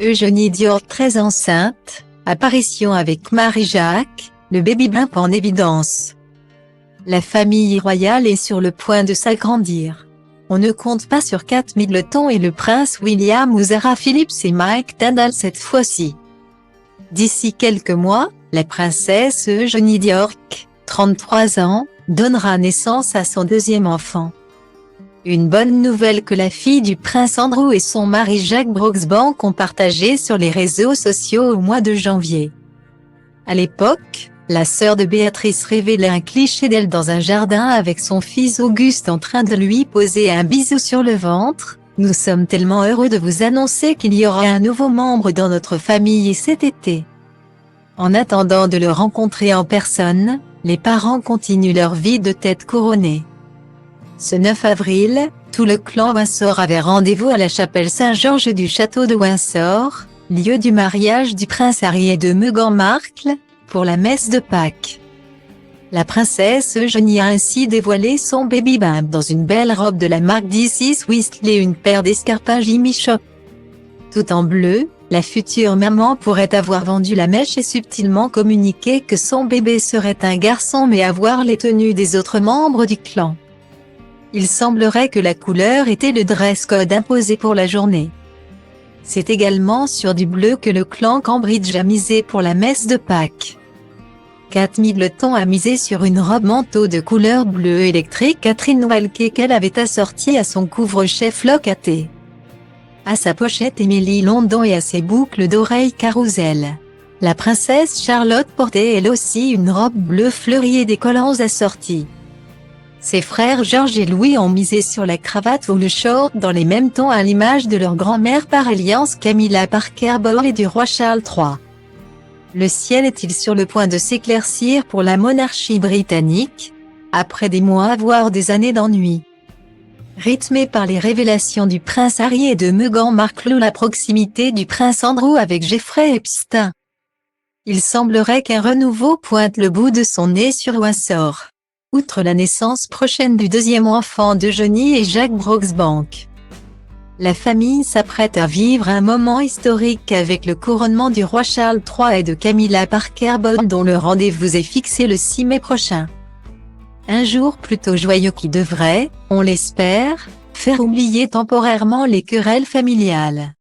Eugénie Dior très enceinte, apparition avec Marie-Jacques, le baby bump en évidence. La famille royale est sur le point de s'agrandir. On ne compte pas sur Kate Middleton et le prince William ou Zara Phillips et Mike Tindall cette fois-ci. D'ici quelques mois, la princesse Eugénie Dior, 33 ans, donnera naissance à son deuxième enfant. Une bonne nouvelle que la fille du prince Andrew et son mari Jacques Broxbank ont partagée sur les réseaux sociaux au mois de janvier. À l'époque, la sœur de Béatrice révélait un cliché d'elle dans un jardin avec son fils Auguste en train de lui poser un bisou sur le ventre. Nous sommes tellement heureux de vous annoncer qu'il y aura un nouveau membre dans notre famille cet été. En attendant de le rencontrer en personne, les parents continuent leur vie de tête couronnée. Ce 9 avril, tout le clan Windsor avait rendez-vous à la chapelle Saint-Georges du château de Windsor, lieu du mariage du prince Harry et de Meghan Markle, pour la messe de Pâques. La princesse Eugénie a ainsi dévoilé son baby bump dans une belle robe de la marque DC Swiss et une paire d'escarpins Jimmy Choo. Tout en bleu, la future maman pourrait avoir vendu la mèche et subtilement communiqué que son bébé serait un garçon mais avoir les tenues des autres membres du clan. Il semblerait que la couleur était le dress code imposé pour la journée. C'est également sur du bleu que le clan Cambridge a misé pour la messe de Pâques. Kate Middleton a misé sur une robe manteau de couleur bleu électrique Catherine Walker qu'elle avait assortie à son couvre-chef locaté. À sa pochette Emily London et à ses boucles d'oreilles Carousel. La princesse Charlotte portait elle aussi une robe bleue fleurie et des collants assortis. Ses frères George et Louis ont misé sur la cravate ou le short dans les mêmes tons à l'image de leur grand-mère par alliance Camilla Parker Bowles et du roi Charles III. Le ciel est-il sur le point de s'éclaircir pour la monarchie britannique, après des mois voire des années d'ennui? Rythmé par les révélations du prince Harry et de Meghan Markle ou la proximité du prince Andrew avec Jeffrey Epstein, il semblerait qu'un renouveau pointe le bout de son nez sur Windsor. Outre la naissance prochaine du deuxième enfant d'Eugénie et Jacques Broxbank, la famille s'apprête à vivre un moment historique avec le couronnement du roi Charles III et de Camilla Parker Bowles dont le rendez-vous est fixé le 6 mai prochain. Un jour plutôt joyeux qui devrait, on l'espère, faire oublier temporairement les querelles familiales.